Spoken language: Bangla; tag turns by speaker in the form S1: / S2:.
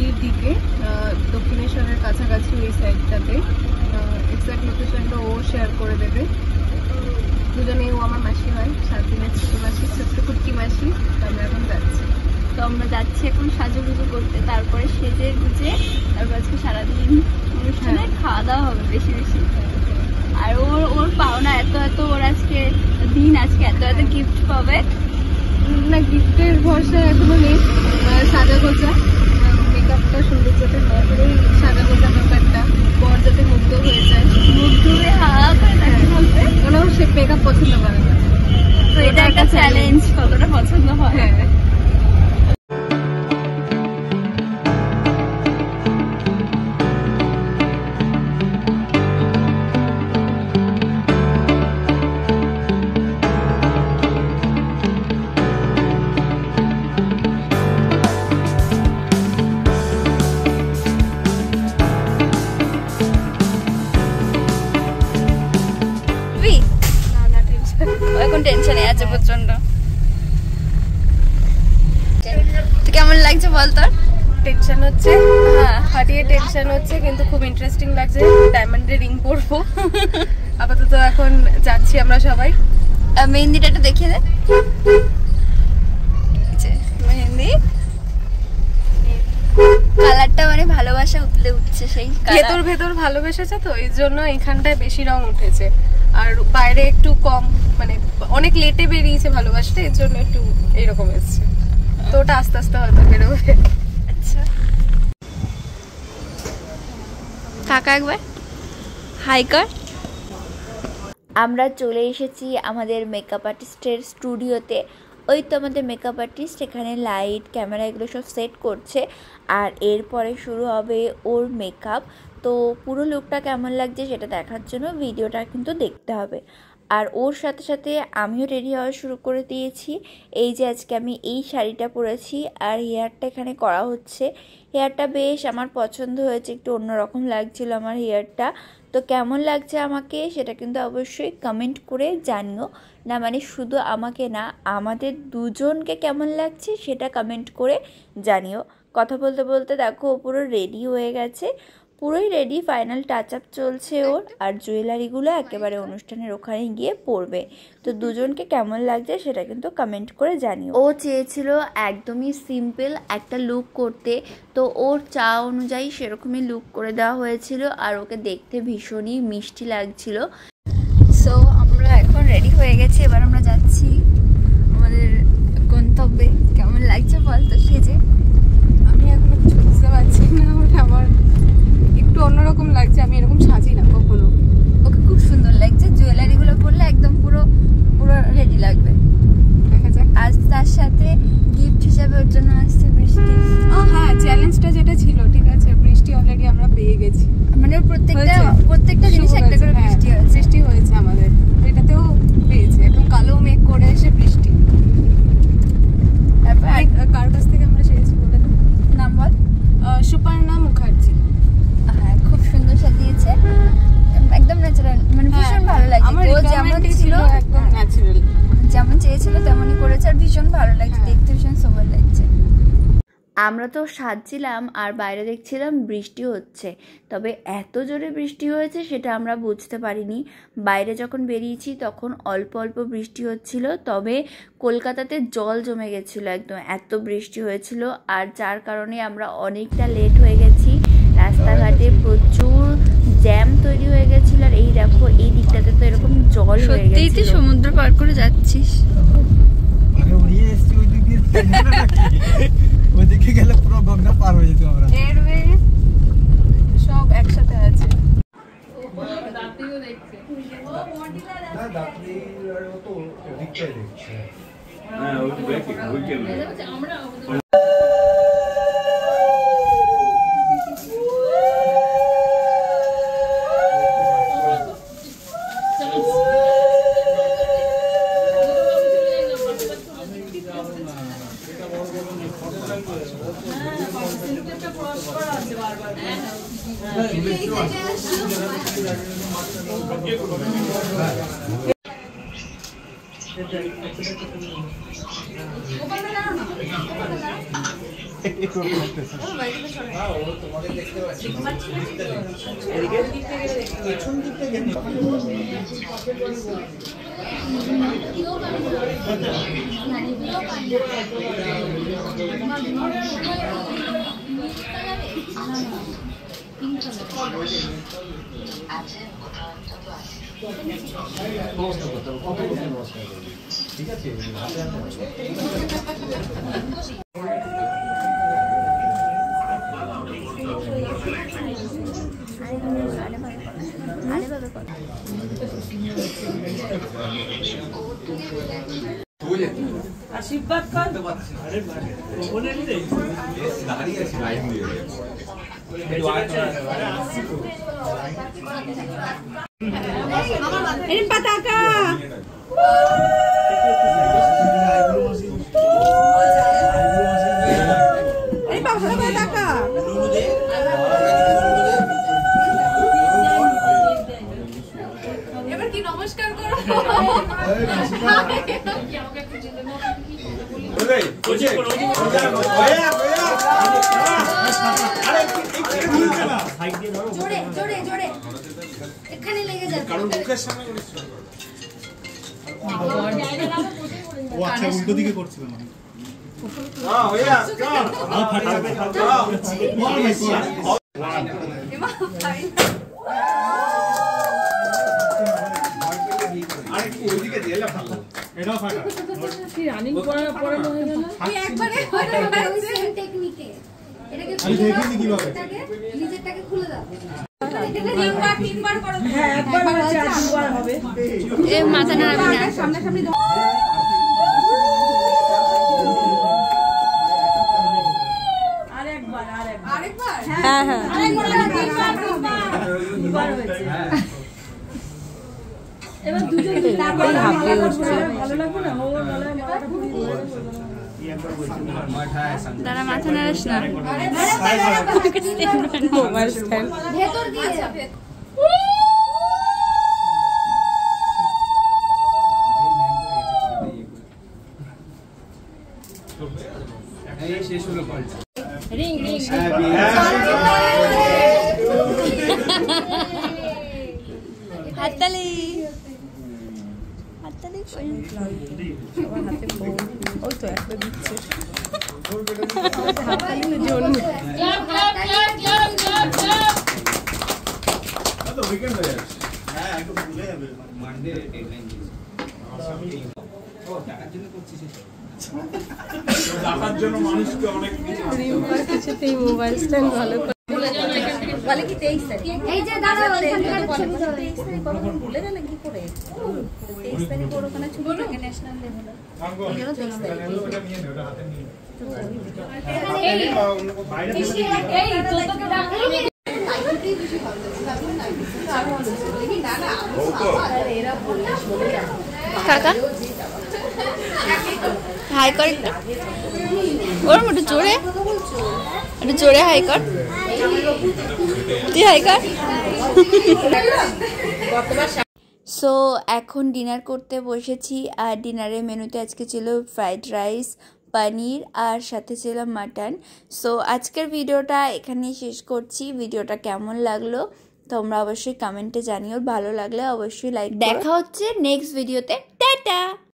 S1: দিল্লির দিকে, দক্ষিণেশ্বরের কাছাকাছি ওই সাইডটাতে। এক্সাক্ট লোকেশনটা ও শেয়ার করে দেবে। দুজনে, ও আমার মাসি হয়, 7 দিনের ছোট মাসি, ছোট্ট কুটকি মাসি। আমরা এখন যাচ্ছি।
S2: তো আমরা যাচ্ছি এখন সাজুগুজু করতে, তারপরে সেজে গুজে তারপর আজকে সারাদিন অনুষ্ঠানে খাওয়া দাওয়া হবে বেশি বেশি। আর ওর পাওনা এত এত, ওর আজকে দিন, আজকে এত এত গিফট পাবে
S1: না। গিফটের ভরসা এখনো নেই। সাজা গোজা, মেকআপটা সুন্দর যাতে হয়, এই সাজা গোজা ব্যাপারটা, বর যাতে মুগ্ধ হয়ে যায়,
S2: মুখ ধুয়ে হাওয়া করে তাকে বলতে।
S1: ওনাও সে মেকআপ পছন্দ করে না,
S2: তো এটা একটা চ্যালেঞ্জ, কতটা পছন্দ হয়।
S1: হ্যাঁ।
S2: এখন টেনশনে আছে প্রচন্ড। কেমন লাগছে বল তোর?
S1: টেনশন হচ্ছে, হ্যাঁ ফাটিয়ে টেনশন হচ্ছে, কিন্তু খুব ইন্টারেস্টিং লাগছে। ডায়মন্ডের রিং পরবো আপাতত। এখন যাচ্ছি আমরা সবাই।
S2: মেহেন্দিটা একটু দেখিয়ে দে। মেহেন্দি কালারটা মানে ভালোবাসা উতলে উঠছে, সেই
S1: ভেতর ভেতর ভালোবেসেছে, তো এই জন্য এখানটায় বেশি রং উঠেছে, আর বাইরে একটু কম, মানে অনেক লেটে বেরিয়েছে ভালোবাসাটা, এর জন্য একটু এইরকম এসছে। তো ওটা আস্তে আস্তে হয়তো বেরোবে।
S2: আচ্ছা, কাকা একবার হাই কর। আমরা চলে এসেছি আমাদের মেকআপ আর্টিস্টের স্টুডিওতে। ওই তো আমাদের মেকআপ আর্টিস্ট এখানে লাইট ক্যামেরা এগুলো সব সেট করছে, আর এরপরে শুরু হবে ওর মেকআপ। তো পুরো লুকটা কেমন লাগছে সেটা দেখার জন্য ভিডিওটা কিন্তু দেখতে হবে। আর ওর সাথে সাথে আমিও রেডি হওয়া শুরু করে দিয়েছি। এই যে আজকে আমি এই শাড়িটা পরেছি, আর হেয়ারটা এখানে করা হচ্ছে। হেয়ারটা বেশ আমার পছন্দ হয়েছে, একটু অন্যরকম লাগছিল আমার হেয়ারটা। তো কেমন লাগছে আমাকে সেটা কিন্তু অবশ্যই কমেন্ট করে জানিও। না মানে শুধু আমাকে না, আমাদের দুজনকে কেমন লাগছে সেটা কমেন্ট করে জানিও। কথা বলতে বলতে দেখো পুরো রেডি হয়ে গেছে, পুরোই রেডি, ফাইনাল টাচ আপ চলছে ওর। আর জুয়েলারিগুলো একেবারে অনুষ্ঠানের ওখানে গিয়ে পরবে। তো দুজনকে কেমন লাগছে সেটা কিন্তু কমেন্ট করে জানিও। ও চেয়েছিল একদমই সিম্পল একটা লুক করতে, তো ওর চা অনুযায়ী সেরকমই লুক করে দেওয়া হয়েছিল, আর ওকে দেখতে ভীষণই মিষ্টি লাগছিল। সো আমরা এখন রেডি হয়ে গেছি, এবার আমরা যাচ্ছি আমাদের গন্তব্যে। কেমন লাগছে বল তো সেজে?
S1: আমি এখনো কিছু বুঝতে পারছি না, আমার একটু অন্যরকম লাগছে, আমি এরকম সাজি না কখনো।
S2: ওকে খুব সুন্দর লাগছে, জুয়েলারিগুলো পরলে একদম পুরো পুরো রেডি লাগবে।
S1: দেখা যাক।
S2: আজ তার সাথে গিফট হিসাবে ওর জন্য আসছে বৃষ্টি।
S1: হ্যাঁ, চ্যালেঞ্জটা যেটা ছিল, ঠিক আছে, বৃষ্টি অলরেডি আমরা পেয়ে গেছি।
S2: মানে প্রত্যেকটা জিনিস একটা করে বৃষ্টি হয়েছে।
S1: বৃষ্টি হয়েছে আমাদের, এটাতেও পেয়েছে, একদম কালো মেঘ করে এসে বৃষ্টি।
S2: তারপর
S1: কার কাছ থেকে আমরা শিখেছি বলে দাও।
S2: নাম বল।
S1: সুপর্ণা মুখার্জি।
S2: হ্যাঁ, খুব সুন্দর সাজিয়েছে, একদম ন্যাচারাল, মানে ভীষণ ভালো লাগছে। ও যেমন ছিল
S1: একদম ন্যাচারাল,
S2: যেমন চেয়েছিল তেমনই করেছে, আর ভীষণ ভালো লাগছে দেখতে, ভীষণ সুন্দর লাগছে। আমরা তো সাজছিলাম আর বাইরে দেখছিলাম বৃষ্টি হচ্ছে, তবে এত জোরে বৃষ্টি হয়েছে সেটা আমরা বুঝতে পারিনি। বাইরে যখন বেরিয়েছি তখন অল্প অল্প বৃষ্টি হচ্ছিল, তবে কলকাতাতে জল জমে গেছিলো একদম, এত বৃষ্টি হয়েছিল। আর যার কারণে আমরা অনেকটা লেট হয়ে গেছি, রাস্তাঘাটে প্রচুর জ্যাম তৈরি হয়ে গেছিল। আর এই দেখো এই দিকটাতে তো এরকম জল হয়ে গেছে। সত্যিই তুই সমুদ্র পার করে যাচ্ছিস?
S3: ওইদিকে গেলে পুরো গঙ্গা পার হয়ে যেত আমরা।
S1: এরবে সব একসাথে আছে।
S3: দাঁতরিও দেখছে। না দাঁতরি আর ও তো ওদিকটাই দেখছে। হ্যাঁ ওই তো দেখি ওই কেমন আমরা ঠিক আছে
S4: আশীর্বাদ কর
S3: দাঁড়িয়ে আছে লাইন দিয়ে
S4: পতাকা পতাকা
S1: এবার কি নমস্কার করো
S5: জোরে জোরে জোরে এখানে লেগে যাবে কারণ মুখের সামনে
S6: ও আচ্ছা উল্টো দিকে করছিল না এটাও ফাটা
S4: রানিং পড়ানো হয়ে গেল
S5: তুই একবারে ওই সেম টেকনিকে এটাকে
S6: আমি দেখিনি কিভাবে
S5: নিজেরটাকে খুলে দাও তিনবার করো
S4: হ্যাঁ একবার হচ্ছে আর দুবার হবে
S2: এ মাথা নাড়াবি না
S5: সামনে সামনে দাও
S4: আরেকবার
S5: আরেকবার
S4: হ্যাঁ হ্যাঁ
S5: দুবার হয়েছে
S4: এবার দুজন তারপরে ভালো লাগবে না ও গলায় মালাটা পরিয়ে
S2: দাঁড়া মাথা নাড়াস না
S5: মোবাইল স্ট্যান্ড ভেতর দিয়ে
S3: শেষ হলো
S4: রিং রিং
S2: হাততালি
S4: সবার হাতে ফোন ওই তো একটা দিচ্ছে
S6: তো উইকেন্ড হয়ে যাচ্ছে হ্যাঁ একটু ভুলে যাবে
S3: মানডে ডেডলাইন ও টাকার জন্য করছিস
S6: টাকার জন্য মানুষকে অনেক কিছু
S4: রিম্পার কিছুতেই মোবাইল স্ট্যান্ড ভালো করে বলে কি 23 তারিখ
S5: এই যে দাঁড়াও এখানকার ছবি দাও
S4: 23 তারিখ কখন ভুলে গেলে কি করে 23 তারিখ ওর ওখানে ছবি থাকে ন্যাশনাল লেভেলে এগুলো 23 তারিখ
S6: ওটা নিয়ে নে ওটা হাতে নিয়ে
S5: এই তোকে ডাকলি বেশি ভালো
S2: কাকা হাই কর ওরম একটু জোরে হাই কর তুই হাই কর সো এখন ডিনার করতে বসেছি আর ডিনারের মেনুতে আজকে ছিল ফ্রাইড রাইস পনির আর সাথে ছিল মাটন। সো আজকের ভিডিওটা এখানেই শেষ করছি। ভিডিওটা কেমন লাগলো তোমরা অবশ্যই কমেন্টে জানিও, ভালো লাগলে অবশ্যই লাইক। দেখা হচ্ছে নেক্সট ভিডিওতে। টাটা।